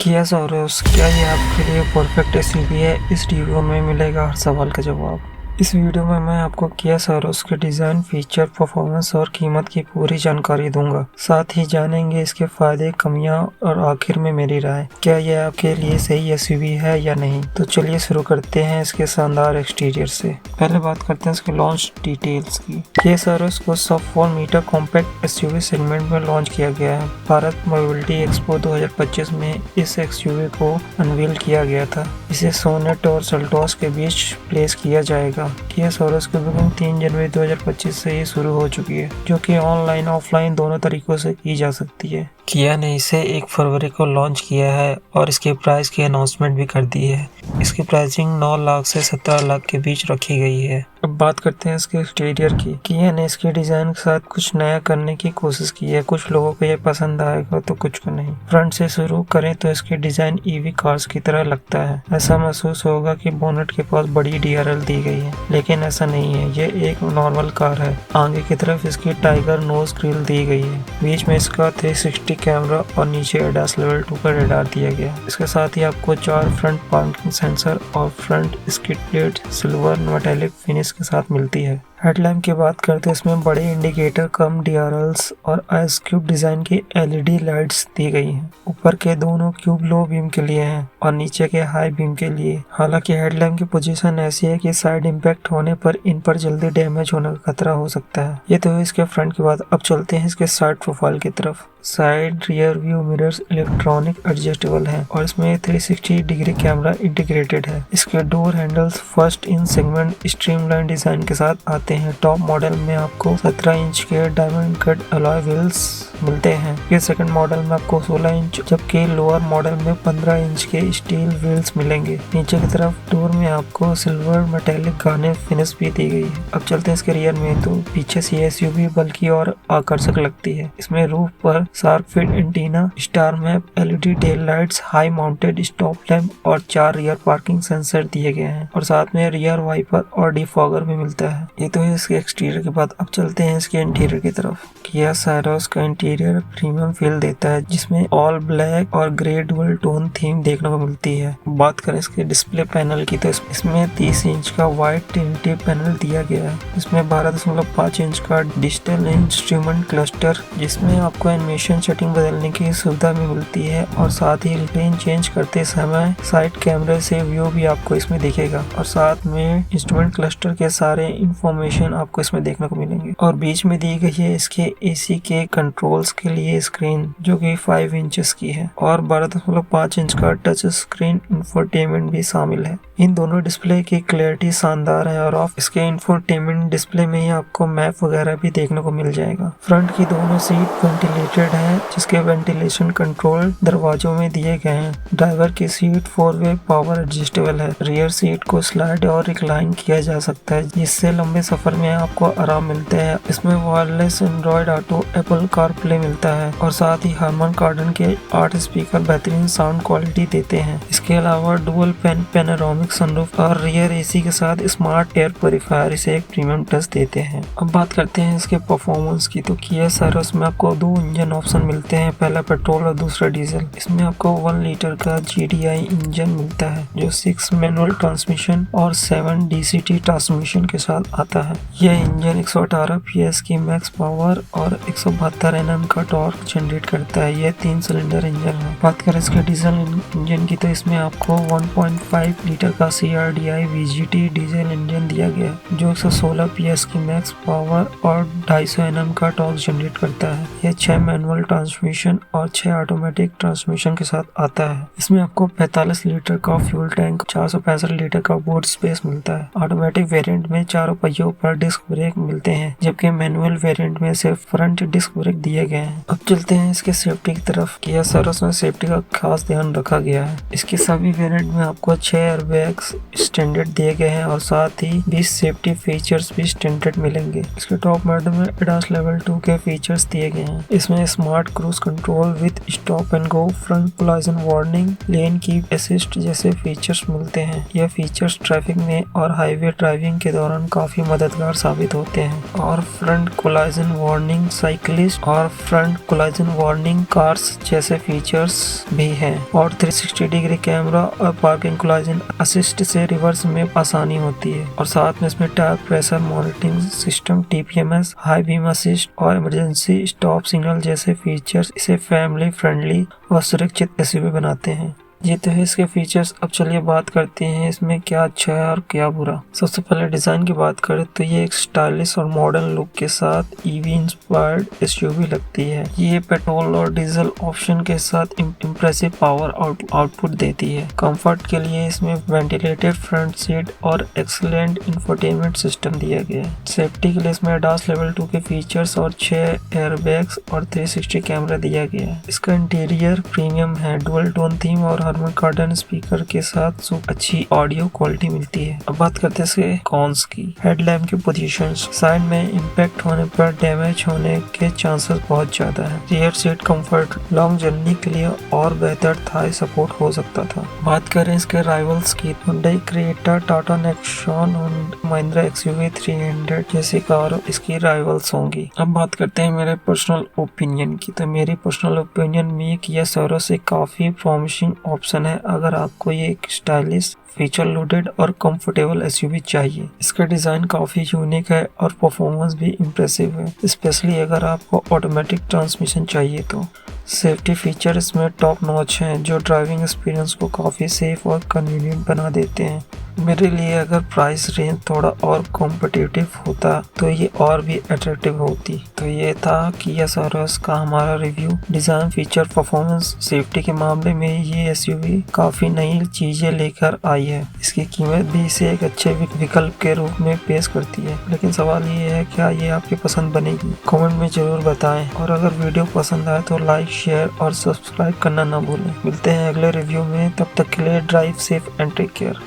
किया सोरूस, क्या ये आपके लिए परफेक्ट एसयूवी है? इस वीडियो में मिलेगा हर सवाल का जवाब। इस वीडियो में मैं आपको किया सोरूस के डिज़ाइन, फीचर, परफॉर्मेंस और कीमत की पूरी जानकारी दूंगा। साथ ही जानेंगे इसके फायदे, कमियां और आखिर में मेरी राय। क्या यह आपके लिए सही एसयूवी है या नहीं? तो चलिए शुरू करते हैं इसके शानदार एक्सटीरियर से। पहले बात करते हैं इसके लॉन्च डिटेल्स की। किया सोरूस को सब 4 मीटर कॉम्पैक्ट एसयूवी सेगमेंट में लॉन्च किया गया है। भारत मोबिलिटी एक्सपो 2025 में इस एक्सयूवी को अनवील किया गया था। इसे सोनेट और सेल्टॉस के बीच प्लेस किया जाएगा। किया सोरूस की बुकिंग 3 जनवरी 2025 से ही शुरू हो चुकी है, जो कि ऑनलाइन ऑफलाइन दोनों तरीकों से की जा सकती है। किया ने इसे 1 फरवरी को लॉन्च किया है और इसके प्राइस की अनाउंसमेंट भी कर दी है। इसकी प्राइसिंग 9 लाख से 17 लाख के बीच रखी गई है। अब बात करते हैं इसके एक्सटीरियर की। किया ने इसके डिजाइन के साथ कुछ नया करने की कोशिश की है। कुछ लोगों को यह पसंद आएगा तो कुछ को नहीं। फ्रंट से शुरू करें तो इसके डिजाइन ईवी कार्स की तरह लगता है। ऐसा महसूस होगा कि बोनट के पास बड़ी डीआरएल दी गई है, लेकिन ऐसा नहीं है। ये एक नॉर्मल कार है। आगे की तरफ इसकी टाइगर नोज ग्रिल दी गई है। बीच में इसका 360 कैमरा और नीचे एडास लेवल 2 का रडार दिया गया। इसके साथ ही आपको 4 फ्रंट पार्किंग सेंसर और front skid plate silver metallic finish के साथ मिलती है। हेडलैम्प की बात करते हैं, इसमें बड़े इंडिकेटर, कम डीआरएल्स और आइस क्यूब डिजाइन की एलईडी लाइट्स दी गई हैं। ऊपर के दोनों क्यूब लो बीम के लिए हैं और नीचे के हाई बीम के लिए। हालांकि हेडलैम्प की पोजीशन ऐसी है कि साइड इंपैक्ट होने पर इन पर जल्दी डैमेज होने का खतरा हो सकता है। ये तो है इसके फ्रंट की बात। अब चलते हैं इसके साइड प्रोफाइल की तरफ। Side rear view mirrors electronic adjustable है और इसमें 360 डिग्री कैमरा इंटीग्रेटेड है। इसके door handles first in segment streamline design के साथ आते हैं। टॉप मॉडल में आपको 17 इंच के डायमंड कट अलॉय व्हील्स मिलते हैं। ये सेकंड मॉडल में आपको 16 इंच, जबकि लोअर मॉडल में 15 इंच के स्टील व्हील्स मिलेंगे। नीचे की तरफ डोर में आपको सिल्वर मेटालिक गाने फिनिश भी दी गई है। अब चलते हैं इसके रियर में, तो पीछे से एसयूवी बल्कि और आकर्षक लगती है। इसमें रूफ पर shark fit antenna, star map, LED tail lights, high mounted stop lamp और 4 रियर पार्किंग सेंसर दिए गए हैं और साथ में रियर वाइपर और डिफॉगर भी मिलता है। ये तो है इसके एक्सटीरियर के बाद। अब चलते हैं इसके इंटीरियर की तरफ। किया सोरूस का इंटीरियर प्रीमियम फील देता है, जिसमें ऑल ब्लैक और ग्रे डुअल टोन थीम देखने को मिलती है। बात करें इसके डिस्प्ले पैनल की, तो इसमें 30 इंच का वाइड टिंटेड पैनल दिया गया है। इसमें 12.5 इंच का डिजिटल इंस्ट्रूमेंट क्लस्टर, जिसमें आपको एनिमेशन सेटिंग बदलने की सुविधा भी मिलती है और साथ ही लेन चेंज करते समय साइड कैमरे से व्यू भी आपको इसमें दिखेगा और साथ में इंस्ट्रूमेंट क्लस्टर के सारे इंफॉर्मेशन आपको इसमें देखने को मिलेंगे। और बीच में दी गई है इसके एसी के कंट्रोल्स के लिए स्क्रीन, जो कि 5 इंचेस की है और 12.5 इंच का टच स्क्रीन इंफोटेनमेंट भी शामिल है। इन दोनों डिस्प्ले की क्लैरिटी शानदार है और इसके इंफोटेनमेंट डिस्प्ले में ही आपको मैप वगैरह भी देखने को मिल जाएगा। फ्रंट की दोनों सीट वेंटिलेटेड है, जिसके वेंटिलेशन कंट्रोल दरवाजों में दिए गए हैं। ड्राइवर की सीट 4-वे पावर एडजस्टेबल है। रियर सीट को स्लाइड और रिक्लाइन किया जा सकता है, जिससे लंबे सफर में आपको आराम मिलता है। इसमें wireless Android auto, Apple CarPlay मिलता है और साथ ही हार्मन कार्डन के 8 स्पीकर बेहतरीन साउंड क्वालिटी देते हैं। इसके अलावा डुअल पैनोरामिक सनरूफ और रियर एसी के साथ स्मार्ट एयर प्यूरिफायर इसे एक प्रीमियम टच देते हैं। अब बात करते हैं इसके परफॉर्मेंस की, तो किया सोरूस में आपको 2 इंजन ऑप्शन मिलते हैं, पहला पेट्रोल और दूसरा डीजल। इसमें आपको 1 लीटर का GDI इंजन मिलता है, जो 6 मैनुअल ट्रांसमिशन और 7 DCT ट्रांसमिशन के साथ आता है। यह इंजन 118 PS की मैक्स पावर और 172 Nm का टॉर्क जनरेट करता है। यह 3 सिलेंडर इंजन है। बात करें इसके डीजल इंजन की, तो इसमें आपको 1.5 लीटर का CRDI VGT डीजल इंजन दिया गया, जो 116 PS की मैक्स पावर और 250 Nm का टॉर्क जनरेट करता है। यह 6 मैनुअल ट्रांसमिशन और 6 ऑटोमेटिक ट्रांसमिशन के साथ आता है। इसमें आपको 45 लीटर का फ्यूल टैंक, 465 लीटर का बूट स्पेस मिलता है। ऑटोमेटिक वेरिएंट में चारों पहियों पर डिस्क ब्रेक मिलते हैं, जबकि मैनुअल वेरिएंट में सिर्फ फ्रंट डिस्क ब्रेक दिए गए हैं। अब चलते हैं इसके सेफ्टी की तरफ। किया सोरूस में सेफ्टी का खास ध्यान रखा गया है। इसके सभी वेरिएंट में आपको 6 एयरबैग्स स्टैंडर्ड दिए गए हैं और साथ ही 20 सेफ्टी फीचर्स भी स्टैंडर्ड मिलेंगे। इसके टॉप मॉडल में एडास लेवल 2 के फीचर्स दिए गए हैं। इसमें smart cruise control with stop and go, front collision warning, lane keep assist जैसे फीचर्स मिलते हैं। यह फीचर्स ट्रैफिक में और हाईवे ड्राइविंग के दौरान काफी मददगार साबित होते हैं। और फ्रंट कोलिजन वार्निंग साइक्लिस्ट और फ्रंट कोलिजन वार्निंग कार्स जैसे फीचर्स भी हैं और 360 डिग्री कैमरा और पार्किंग कोलिजन असिस्ट से रिवर्स में आसानी होती है। और साथ में इसमें tyre pressure monitoring system, TPMS, high beam assist और इमरजेंसी स्टॉप सिग्नल जैसे फीचर्स इसे फैमिली फ्रेंडली और सुरक्षित SUV बनाते हैं। ये तो है इसके फीचर्स। अब चलिए बात करते हैं इसमें क्या अच्छा है और क्या बुरा। सबसे पहले डिजाइन की बात करें तो ये एक स्टाइलिश और मॉडर्न लुक के साथ EV इंस्पायर्ड SUV लगती है। ये पेट्रोल और डीजल ऑप्शन के साथ इम्प्रेसिव पावर आउटपुट देती है। कंफर्ट के लिए इसमें वेंटिलेटेड फ्रंट सीट और एक्सीलेंट इंफोटेनमेंट सिस्टम दिया गया है। सेफ्टी के लिए इसमें ADAS लेवल 2 के फीचर्स और 6 एयरबैग्स और 360 कैमरा दिया गया है। इसका इंटीरियर प्रीमियम है, डुअल टोन थीम और हार्मन कार्डन स्पीकर के साथ अच्छी ऑडियो क्वालिटी मिलती है। अब बात करते हैं इसके कॉन्स की। हेडलैम्प की पोजीशंस, साइड में इम्पैक्ट होने पर डैमेज होने के चांसेस बहुत ज्यादा है। Rear seat comfort, long journey के लिए और बेहतर थाई सपोर्ट हो सकता था। बात करें इसके राइवल्स की, Hyundai क्रेटा, टाटा नेक्सॉन और महिंद्रा XUV 300 जैसी कार इसकी राइवल्स होंगी। अब बात करते हैं मेरे पर्सनल ओपिनियन की। तो मेरी पर्सनल ओपिनियन में किया सैरोस एक काफी प्रॉमिसिंग ऑप्शन है अगर आपको ये एक स्टाइलिश, फीचर लोडेड और कंफर्टेबल SUV चाहिए। इसका डिजाइन काफी यूनिक है और परफॉर्मेंस भी इम्प्रेसिव है, स्पेशली अगर आपको ऑटोमेटिक ट्रांसमिशन चाहिए तो। सेफ्टी फीचर इसमें टॉप नॉच हैं जो ड्राइविंग एक्सपीरियंस को काफी सेफ और कन्वीनियंट बना देते हैं। मेरे लिए अगर प्राइस रेंज थोड़ा और कॉम्पिटिटिव होता तो ये और भी अट्रैक्टिव होती। तो ये था किया सैरोस का हमारा review. Design, feature, performance, safety के मामले में ये SUV काफी नई चीजें लेकर आई है। इसकी कीमत भी इसे एक अच्छे विकल्प के रूप में पेश करती है। लेकिन सवाल ये है, क्या ये आपकी पसंद बनेगी? कमेंट में जरूर बताएं और अगर वीडियो पसंद आए तो लाइक, शेयर और सब्सक्राइब करना ना भूलें। मिलते हैं अगले रिव्यू में, तब तक के लिए drive safe and take care.